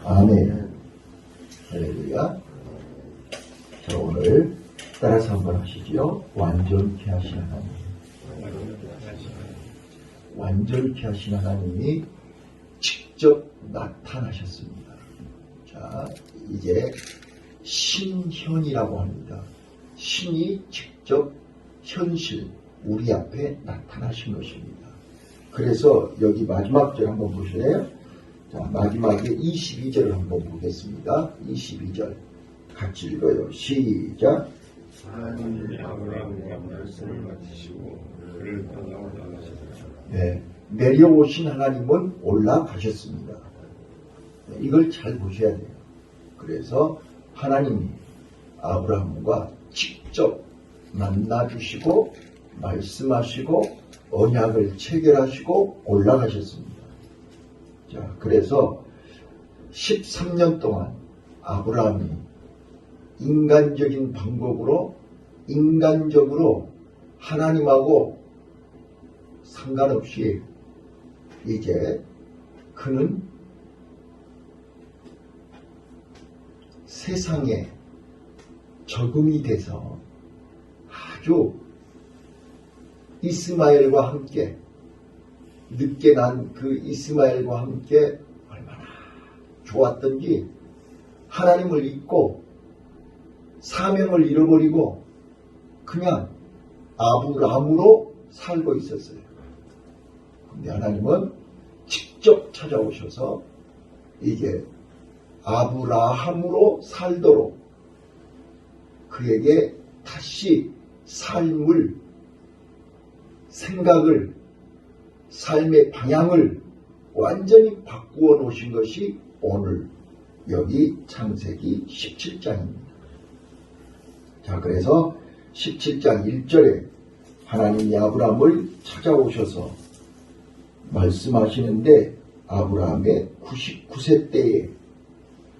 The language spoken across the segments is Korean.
아멘. 할렐루야. 자, 오늘 따라서 한번 하시지요. 완전케 하신 하나님. 완전케 하신 하나님이 직접 나타나셨습니다. 자, 이제 신현이라고 합니다. 신이 직접 현실, 우리 앞에 나타나신 것입니다. 그래서 여기 마지막 절 한번 보실래요? 자, 마지막에 22절을 한번 보겠습니다. 22절. 같이 읽어요. 시작. 하나님이 아브라함과 말씀을 맡기시고 그를 떠나 올라가셨다. 네, 내려오신 하나님은 올라가셨습니다. 네, 이걸 잘 보셔야 돼요. 그래서 하나님이 아브라함과 직접 만나주시고 말씀하시고 언약을 체결하시고 올라가셨습니다. 자, 그래서 13년 동안 아브라함이 인간적인 방법으로 인간적으로 하나님하고 상관없이 이제 그는 세상에 적응이 돼서 아주 이스마엘과 함께 늦게 난 그 이스마엘과 함께 얼마나 좋았던지 하나님을 잊고 사명을 잃어버리고 그냥 아브라함으로 살고 있었어요. 근데 하나님은 직접 찾아오셔서 이제 아브라함으로 살도록 그에게 다시 삶을, 생각을, 삶의 방향을 완전히 바꾸어 놓으신 것이 오늘 여기 창세기 17장입니다. 자, 그래서 17장 1절에 하나님이 아브라함을 찾아오셔서 말씀하시는데 아브라함의 99세 때에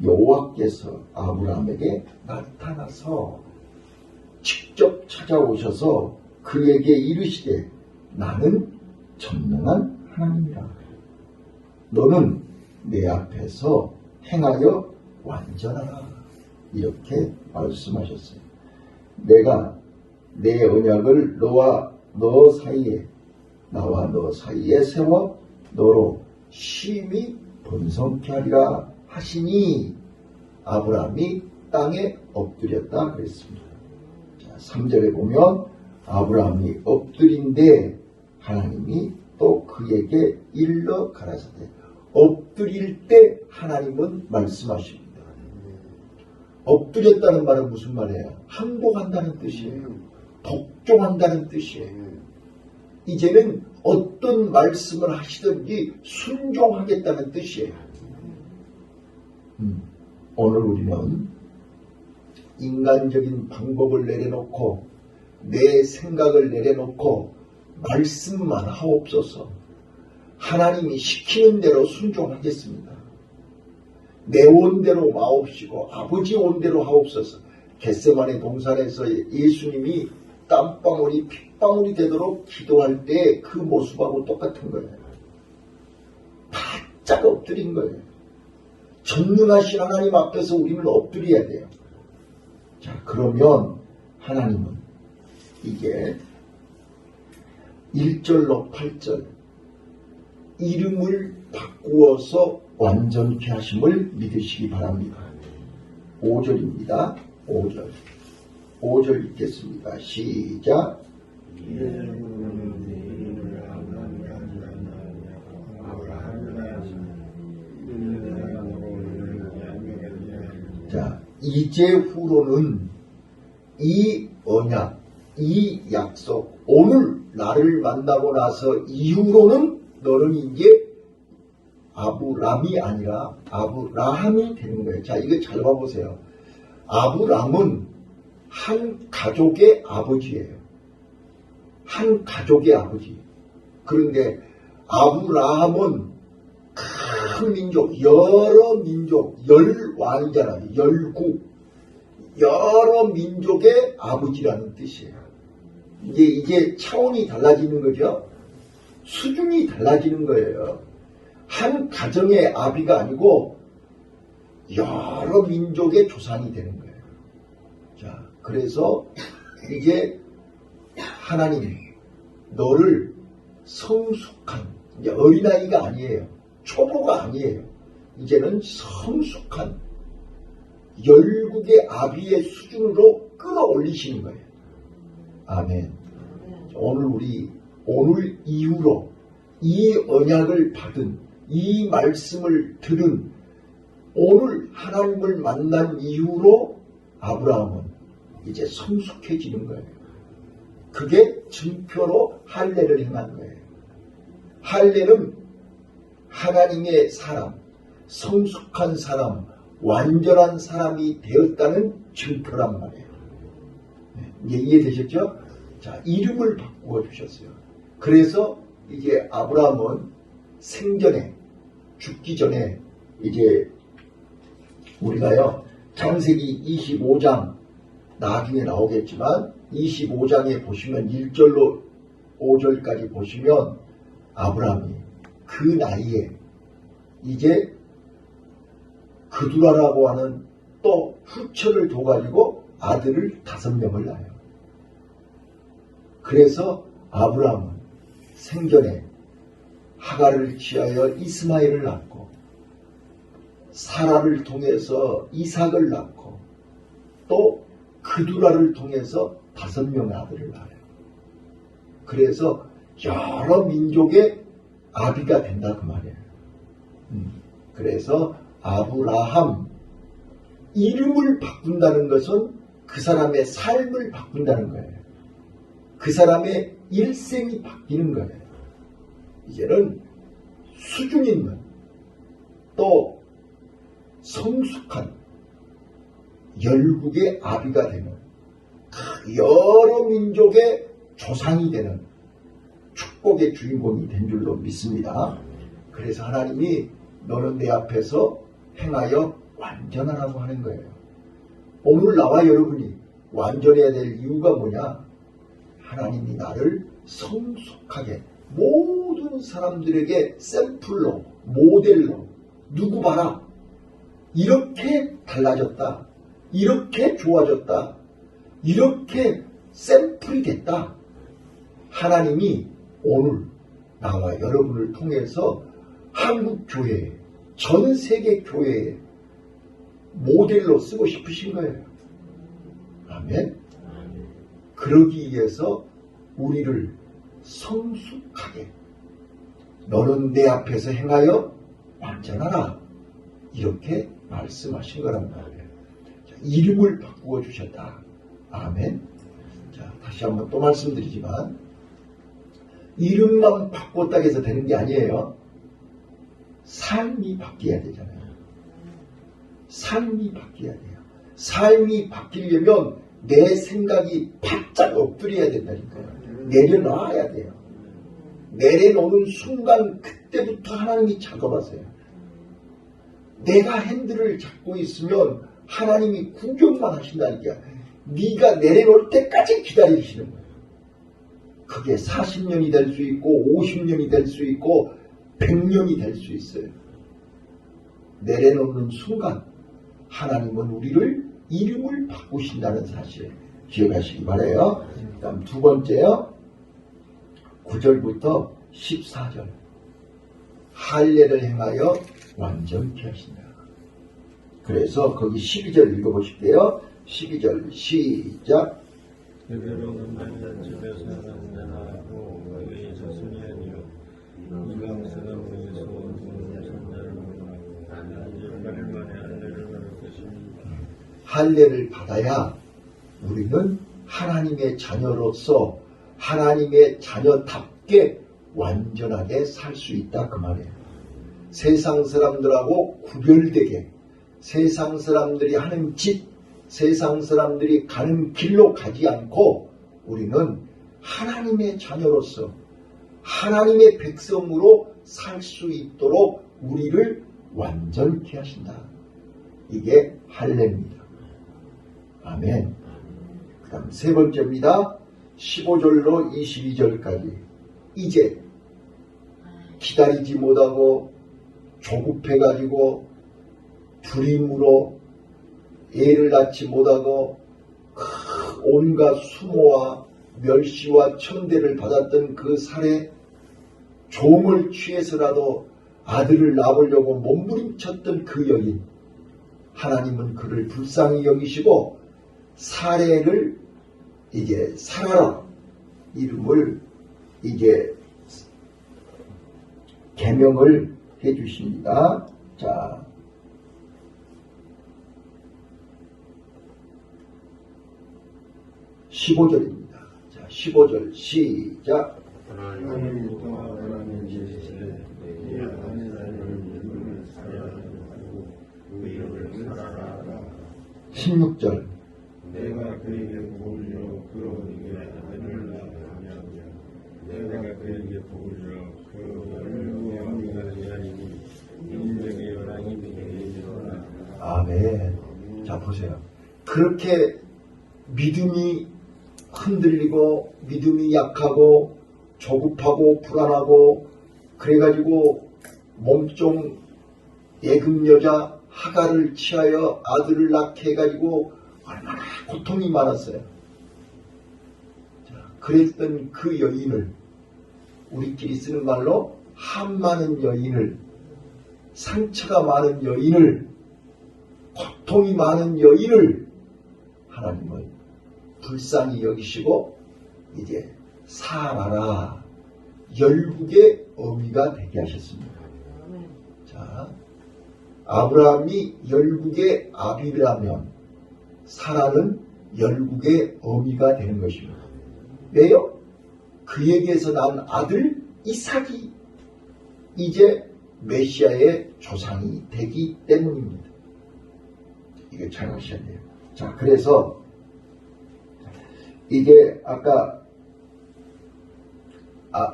여호와께서 아브라함에게 나타나서 직접 찾아오셔서 그에게 이르시되 나는 전능한 하나님이라. 너는 내 앞에서 행하여 완전하라. 이렇게 말씀하셨어요. 내가 내 언약을 나와 너 사이에 세워 너로 심히 번성케 하리라 하시니 아브라함이 땅에 엎드렸다 그랬습니다. 자, 3절에 보면 아브라함이 엎드린데 하나님이 또 그에게 일러 가라사대. 엎드릴 때 하나님은 말씀하십니다. 엎드렸다는 말은 무슨 말이에요? 항복한다는 뜻이에요. 복종한다는 뜻이에요. 이제는 어떤 말씀을 하시든지 순종하겠다는 뜻이에요. 오늘 우리는 인간적인 방법을 내려놓고 내 생각을 내려놓고 말씀만 하옵소서. 하나님이 시키는 대로 순종하겠습니다. 내 온대로 마옵시고 아버지 온대로 하옵소서. 겟세마네 동산에서 예수님이 땀방울이 핏방울이 되도록 기도할 때 그 모습하고 똑같은 거예요. 바짝 엎드린 거예요. 전능하신 하나님 앞에서 우리는 엎드려야 돼요. 자, 그러면 하나님은 이게 1절로 8절 이름을 바꾸어서 완전케 하심을 믿으시기 바랍니다. 5절입니다. 5절 읽겠습니다. 시작. 자, 이제 후로는 이 언약, 이 약속, 오늘 나를 만나고 나서 이후로는 너는 이제 아브람이 아니라 아브라함이 되는 거예요. 자, 이거 잘 봐보세요. 아브람은 한 가족의 아버지예요. 한 가족의 아버지. 그런데 아브라함은 큰 민족, 여러 민족, 열왕이잖아요. 열국. 여러 민족의 아버지라는 뜻이에요. 이제 차원이 달라지는 거죠. 수준이 달라지는 거예요. 한 가정의 아비가 아니고 여러 민족의 조상이 되는 거예요. 자, 그래서 이제 하나님, 너를 성숙한, 이제 어린아이가 아니에요. 초보가 아니에요. 이제는 성숙한 열국의 아비의 수준으로 끌어올리시는 거예요. 아멘. 오늘 이후로 이 언약을 받은, 이 말씀을 들은, 오늘 하나님을 만난 이후로 아브라함은 이제 성숙해지는 거예요. 그게 증표로 할례를 행한 거예요. 할례는 하나님의 사람, 성숙한 사람, 완전한 사람이 되었다는 증표란 말이에요. 이제 이해되셨죠? 자, 이름을 바꾸어 주셨어요. 그래서 이제 아브라함은 생전에, 죽기 전에 이제 우리가요, 창세기 25장 나중에 나오겠지만 25장에 보시면 1절로 5절까지 보시면 아브라함이 그 나이에 이제 그두라라고 하는 또 후처를 둬가지고 아들을 5명을 낳아요. 그래서 아브라함은 생전에 하갈을 취하여 이스마엘을 낳고 사라를 통해서 이삭을 낳고 또 그두라를 통해서 5명의 아들을 낳아요. 그래서 여러 민족의 아비가 된다 그 말이에요. 그래서 아브라함, 이름을 바꾼다는 것은 그 사람의 삶을 바꾼다는 거예요. 그 사람의 일생이 바뀌는 거예요. 이제는 수준 있는 또 성숙한 열국의 아비가 되는 여러 민족의 조상이 되는 축복의 주인공이 된 줄로 믿습니다. 그래서 하나님이 너는 내 앞에서 행하여 완전하라고 하는 거예요. 오늘 나와 여러분이 완전해야 될 이유가 뭐냐? 하나님이 나를 성숙하게 모든 사람들에게 샘플로, 모델로, 누구 봐라, 이렇게 달라졌다, 이렇게 좋아졌다, 이렇게 샘플이 됐다. 하나님이 오늘 나와 여러분을 통해서 한국 교회, 전 세계 교회에 모델로 쓰고 싶으신 거예요. 아멘. 그러기 위해서 우리를 성숙하게, 너는 내 앞에서 행하여 완전하라, 이렇게 말씀하신 거란 말이에요. 자, 이름을 바꾸어 주셨다. 아멘. 자, 다시 한번 또 말씀드리지만 이름만 바꿨다고 해서 되는 게 아니에요. 삶이 바뀌어야 되잖아요. 삶이 바뀌어야 돼요. 삶이 바뀌려면 내 생각이 바짝 엎드려야 된다니까요. 내려놔야 돼요. 내려놓는 순간 그때부터 하나님이 작업하세요. 내가 핸들을 잡고 있으면 하나님이 구경만 하신다니까. 네가 내려놓을 때까지 기다리시는 거예요. 그게 40년이 될 수 있고 50년이 될 수 있고 100년이 될 수 있어요. 내려놓는 순간 하나님은 우리를 이름을 바꾸신다는 사실 기억하시기 바라요. 다음 두 번째요. 9절부터 14절. 할례를 행하여 완전케 하신다. 그래서 거기 12절 읽어보실게요. 12절 시작. 그대로는 만난 집에서 하나하고 의의 자손이 아니요 이방 사람에게서 온 선자로 하나님 만에 할례를 받을 것입니다. 할례를 받아야 우리는 하나님의 자녀로서 하나님의 자녀답게 완전하게 살 수 있다 그 말이에요. 세상 사람들하고 구별되게, 세상 사람들이 하는 짓, 세상 사람들이 가는 길로 가지 않고 우리는 하나님의 자녀로서 하나님의 백성으로 살 수 있도록 우리를 완전케 하신다. 이게 할례입니다. 아멘. 그 다음 세 번째입니다. 15절로 22절까지. 이제 기다리지 못하고 조급해가지고 불임으로 애를 낳지 못하고 온갖 수모와 멸시와 천대를 받았던 그 살에 종을 취해서라도 아들을 낳으려고 몸부림쳤던 그 여인, 하나님은 그를 불쌍히 여기시고 사례를 이제 사라라 이름을 이제 계명을 해 주십니다. 자, 15절입니다. 자, 15절 시작. 하나님부터 아브라함의 지시에 이 아내를 이름을 사라하고 그 이름을 사라하라. 16절. 내가 그에게 복을 줘 그에게 아들을 낳으며 내가 그에게 복을 줘 그 열매와 어미가 아니니 인생의 연락이 되리로라. 아멘. 자, 보세요. 그렇게 믿음이 흔들리고 믿음이 약하고 조급하고 불안하고 그래가지고 몸종 예금 여자 하가를 취하여 아들을 낳게 해가지고 얼마나 고통이 많았어요. 자, 그랬던 그 여인을 우리끼리 쓰는 말로 한 많은 여인을, 상처가 많은 여인을, 고통이 많은 여인을 하나님은 불쌍히 여기시고 이제 사라라, 열국의 어미가 되게 하셨습니다. 자, 아브라함이 열국의 아비라면 사라는 열국의 어미가 되는 것입니다. 왜요? 그에게서 난 아들 이삭이 이제 메시아의 조상이 되기 때문입니다. 이게 잘 아셔야 돼요. 자, 그래서 이게 아까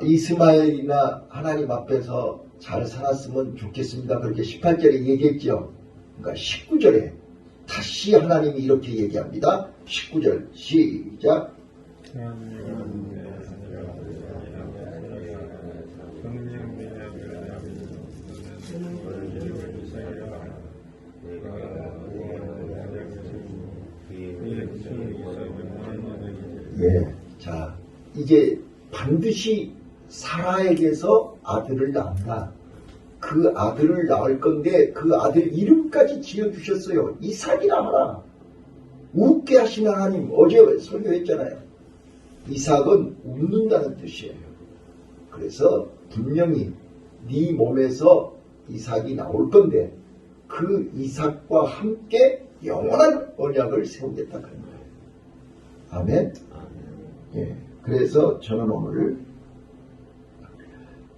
이스마엘이나 하나님 앞에서 잘 살았으면 좋겠습니다. 그렇게 18절에 얘기했죠. 그러니까 19절에 다시 하나님이 이렇게 얘기합니다. 19절 시작. 예, 자, 이제 반드시 사라에게서 아들을 낳는다. 그 아들을 낳을 건데 그 아들 이름까지 지어주셨어요. 이삭이라 하라. 웃게 하신 하나님, 어제 설교했잖아요. 이삭은 웃는다는 뜻이에요. 그래서 분명히 네 몸에서 이삭이 나올 건데 그 이삭과 함께 영원한 언약을 세우겠다 그런 거예요. 아멘. 예, 그래서 저는 오늘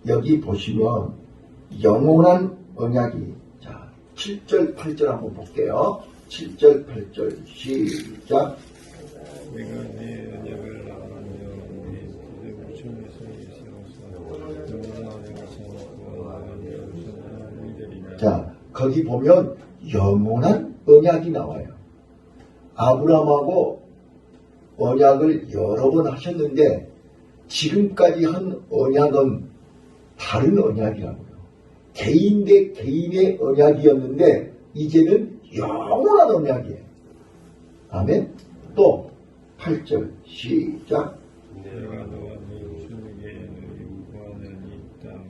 여기 보시면 영원한 언약이, 자, 7절 8절 한번 볼게요. 7절 8절 시작. 내가 네 언약을 나가며 네 기득을 중에서 있어서 영원한 언약을 세우고 나가며 이들이나. 자, 거기 보면 영원한 언약이 나와요. 아브라함하고 언약을 여러 번 하셨는데 지금까지 한 언약은 다른 언약이라고요. 개인 대 개인의 언약이었는데 이제는 영원한 언약이에요. 아멘. 또 8절 시작. 내가 너와 네 후손에게 구하는 이 땅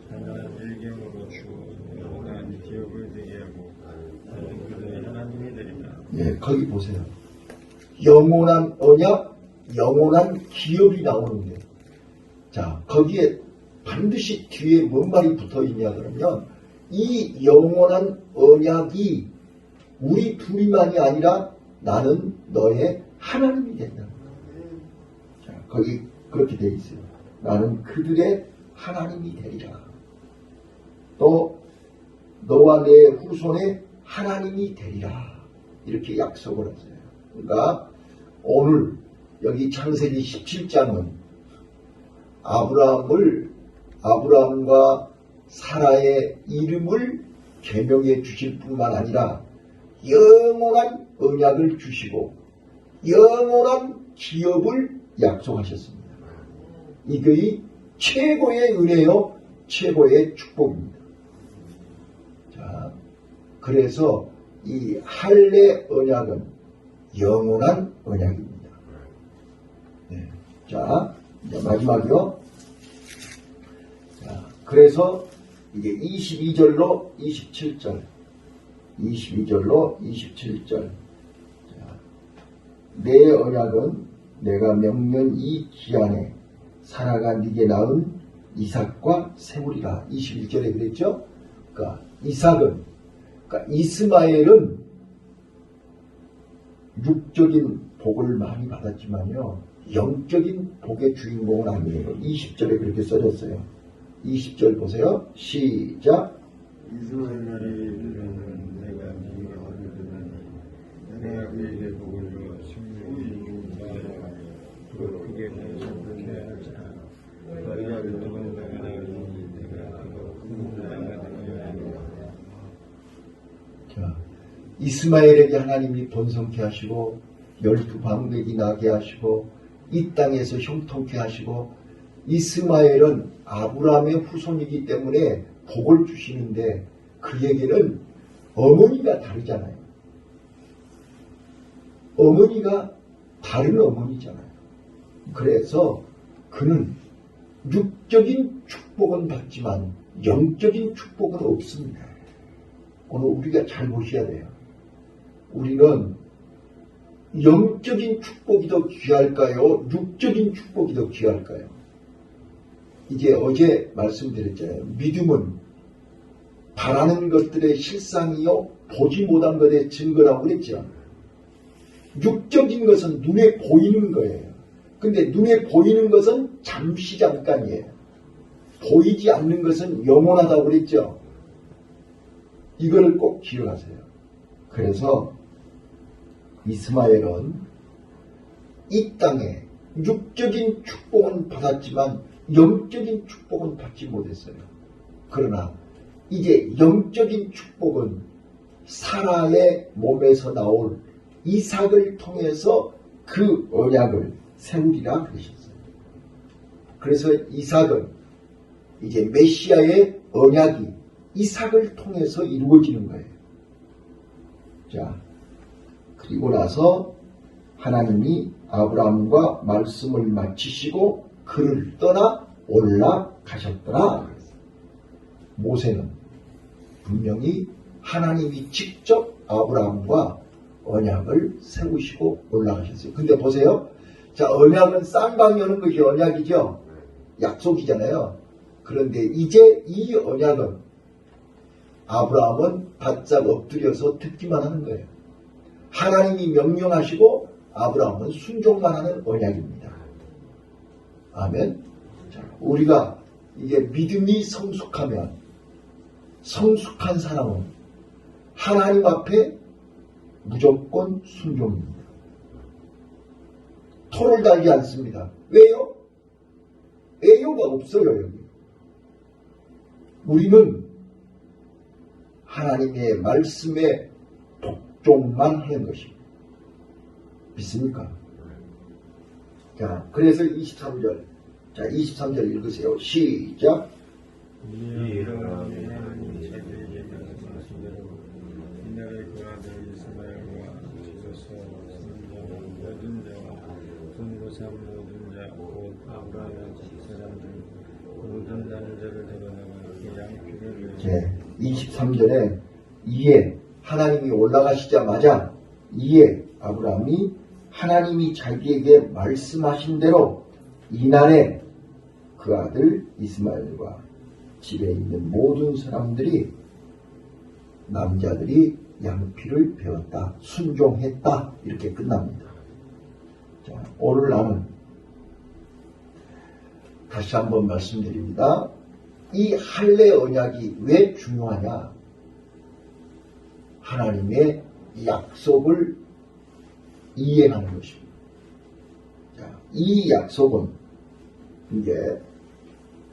하나님 일경으로 주어 영원한 기업을 되게 하고 너는 그들의 하나님이 되리라. 예, 거기 보세요. 영원한 언약, 영원한 기업이 나오는데, 자, 거기에 반드시 뒤에 뭔 말이 붙어 있냐 그러면 이 영원한 언약이 우리 둘이만이 아니라 나는 너의 하나님이 된다. 자, 거기 그렇게 되어 있어요. 나는 그들의 하나님이 되리라. 또 너와 내 후손의 하나님이 되리라. 이렇게 약속을 하세요. 그러니까 오늘 여기 창세기 17장은 아브라함과 사라의 이름을 계명해 주실 뿐만 아니라 영원한 언약을 주시고 영원한 기업을 약속하셨습니다. 이게 최고의 은혜요, 최고의 축복입니다. 자, 그래서 이 할례 언약은 영원한 언약입니다. 네. 자, 이제 마지막이요. 자, 그래서 이게 22절로 27절. 22절로 27절. 자, 내 언약은 내가 명년 이 기한에 사라가 네게 낳은 이삭과 세우리라. 21절에 그랬죠? 그러니까 이삭은, 그러니까 이스마엘은 육적인 복을 많이 받았지만요, 영적인 복의 주인공은 아니에요. 20절에 그렇게 써졌어요. 20절 보세요. 시작. 이스마엘이 이르는 내가 네가 얻으리니 내가 그에게 복을 주어 생명이 주하여 그 크게 성숙케 하자. 너희가 믿는 자가 나으니 내가 그도 큰 자가 되게 하리라. 자, 이스마엘에게 하나님이 번성케 하시고 12방백이 나게 하시고 이 땅에서 형통케 하시고, 이스마엘은 아브라함의 후손이기 때문에 복을 주시는데 그에게는 어머니가 다르잖아요. 어머니가 다른 어머니잖아요. 그래서 그는 육적인 축복은 받지만 영적인 축복은 없습니다. 오늘 우리가 잘 보셔야 돼요. 우리는 영적인 축복이 더 귀할까요? 육적인 축복이 더 귀할까요? 이제 어제 말씀드렸잖아요. 믿음은 바라는 것들의 실상이요 보지 못한 것의 증거라고 그랬죠. 육적인 것은 눈에 보이는 거예요. 근데 눈에 보이는 것은 잠시 잠깐이에요. 보이지 않는 것은 영원하다고 그랬죠. 이거를 꼭 기억하세요. 그래서 이스마엘은 이 땅에 육적인 축복은 받았지만 영적인 축복은 받지 못했어요. 그러나 이제 영적인 축복은 사라의 몸에서 나올 이삭을 통해서 그 언약을 세우리라 그러셨어요. 그래서 이삭은 이제 메시아의 언약이 이삭을 통해서 이루어지는 거예요. 자, 그리고 나서 하나님이 아브라함과 말씀을 마치시고 그를 떠나 올라가셨더라. 모세는 분명히 하나님이 직접 아브라함과 언약을 세우시고 올라가셨어요. 근데 보세요. 자, 언약은 쌍방이 오는 것이 언약이죠. 약속이잖아요. 그런데 이제 이 언약은 아브라함은 바짝 엎드려서 듣기만 하는 거예요. 하나님이 명령하시고 아브라함은 순종만 하는 언약입니다. 아멘. 자, 우리가 이게 믿음이 성숙하면, 성숙한 사람은 하나님 앞에 무조건 순종입니다. 토를 달지 않습니다. 왜요? 애요가 없어요, 여기. 우리는 하나님의 말씀에 복종만 하는 것입니다. 믿습니까? 자, 그래서 23절. 자, 23절 읽으세요. 시작. 이 하나님이 자기에게 말씀하신 대로 이날에 그 아들 이스마엘과 지저서 선자와 모든 자와 선고삼 모든 자 곧 아브라함의 집사람들 모든 남자를 데려다가 그 양피를 네, 23절에 이에 하나님이 올라가시자마자 이에 아브라함이 하나님이 자기에게 말씀하신 대로 이날에 그 아들 이스마엘과 집에 있는 모든 사람들이, 남자들이 양피를 베었다, 순종했다, 이렇게 끝납니다. 자, 오늘 나는 다시 한번 말씀드립니다. 이 할례 언약이 왜 중요하냐? 하나님의 약속을 이행하는 것입니다. 자, 이 약속은 이제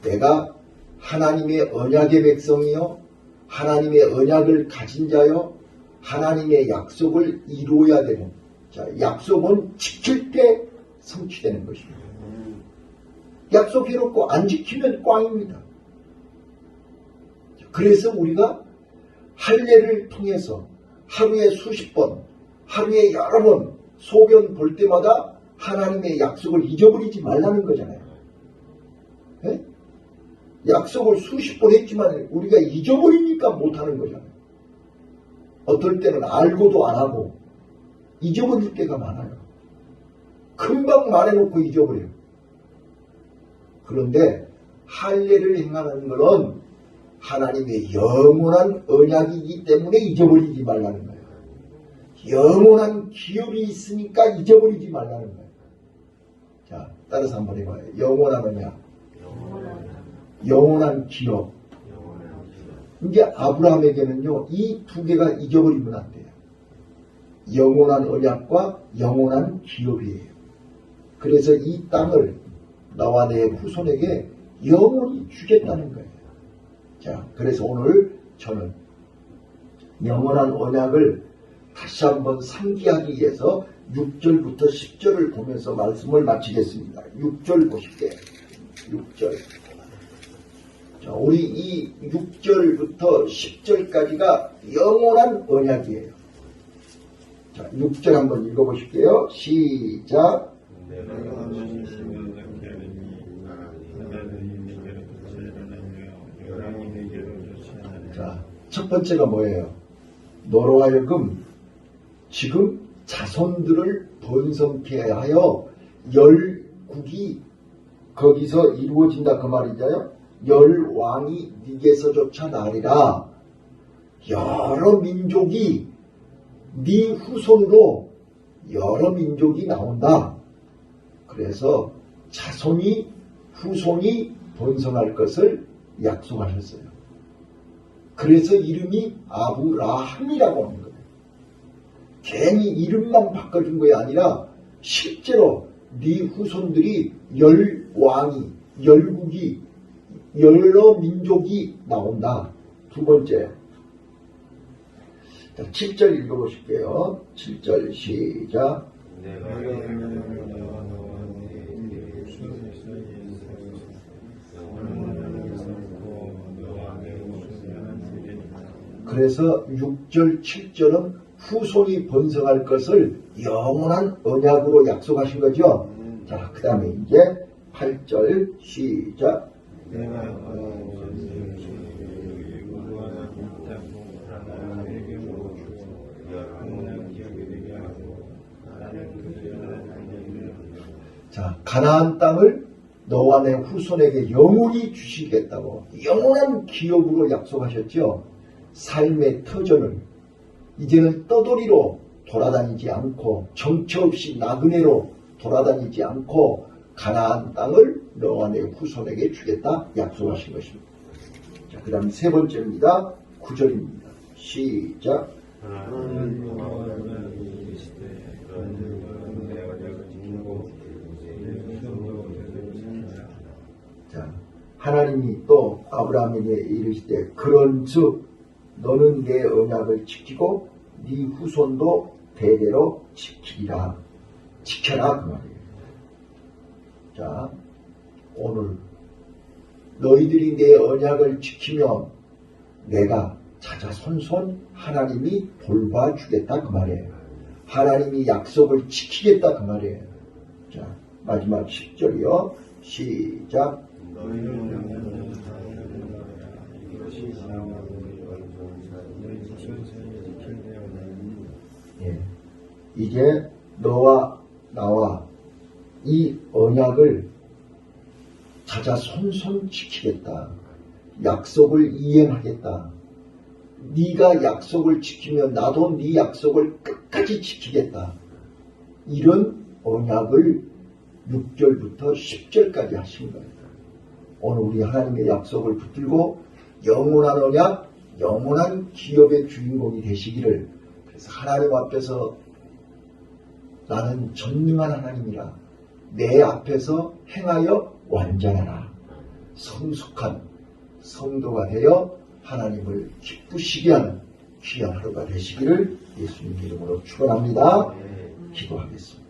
내가 하나님의 언약의 백성이요, 하나님의 언약을 가진 자요, 하나님의 약속을 이루어야 되는, 자, 약속은 지킬 때 성취되는 것입니다. 약속해놓고 안 지키면 꽝입니다. 그래서 우리가 할례를 통해서 하루에 수십 번, 하루에 여러 번 소변 볼 때마다 하나님의 약속을 잊어버리지 말라는 거잖아요. 예? 약속을 수십 번 했지만 우리가 잊어버리니까 못하는 거잖아요. 어떨 때는 알고도 안 하고 잊어버릴 때가 많아요. 금방 말해놓고 잊어버려요. 그런데 할례를 행하는 것은 하나님의 영원한 언약이기 때문에 잊어버리지 말라는 거예요. 영원한 기업이 있으니까 잊어버리지 말라는 거예요. 자, 따라서 한번 해봐요. 영원한 언약, 영원한 기업. 이제 아브라함에게는요, 이 두 개가 잊어버리면 안 돼요. 영원한 언약과 영원한 기업이에요. 그래서 이 땅을 나와 내 후손에게 영원히 주겠다는 거예요. 자, 그래서 오늘 저는 영원한 언약을 다시 한번 상기하기 위해서 6절부터 10절을 보면서 말씀을 마치겠습니다. 6절 보실게요. 6절. 자, 우리 이 6절부터 10절까지가 영원한 언약이에요. 자, 6절 한번 읽어보실게요. 시작. 자, 첫 번째가 뭐예요? 너로 하여금 지금 자손들을 번성케 하여 열국이 거기서 이루어진다 그 말이잖아요. 열왕이 네게서조차 나리라. 여러 민족이 네 후손으로 여러 민족이 나온다. 그래서 자손이 후손이 번성할 것을 약속하셨어요. 그래서 이름이 아브라함이라고 하는 거예요. 괜히 이름만 바꿔준 게 아니라 실제로 네 후손들이 열왕이, 열국이, 여러 민족이 나온다. 두 번째. 자, 7절 읽어보실게요. 7절 시작. 그래서 6절, 7절은 후손이 번성할 것을 영원한 언약으로 약속하신 거죠. 자, 그 다음에 이제 8절 시작. 자, 가나안 땅을 너와 내 후손에게 영원히 주시겠다고 영원한 기업으로 약속하셨죠. 삶의 터전을 이제는 떠돌이로 돌아다니지 않고 정처 없이 나그네로 돌아다니지 않고 가나안 땅을 너와 내 후손에게 주겠다 약속하신 것입니다. 자, 그 다음 세 번째입니다. 9절입니다. 시작. 자, 하나님이 또 아브라함에게 이르시되 그런즉 너는 내 언약을 지키고 네 후손도 대대로 지키리라. 지켜라 그 말이에요. 자, 오늘 너희들이 내 언약을 지키면 내가 자자손손 하나님이 돌봐주겠다 그 말이에요. 하나님이 약속을 지키겠다 그 말이에요. 자, 마지막 10절이요. 시작. 예. 이제 너와 나와 이 언약을 자자손손 지키겠다. 약속을 이행하겠다. 네가 약속을 지키면 나도 네 약속을 끝까지 지키겠다. 이런 언약을 6절부터 10절까지 하신 거예요. 오늘 우리 하나님의 약속을 붙들고 영원한 언약, 영원한 기업의 주인공이 되시기를. 그래서 하나님 앞에서 나는 전능한 하나님이라 내 앞에서 행하여 완전하라. 성숙한 성도가 되어 하나님을 기쁘시게 하는 귀한 하루가 되시기를 예수님 이름으로 축원합니다. 기도하겠습니다.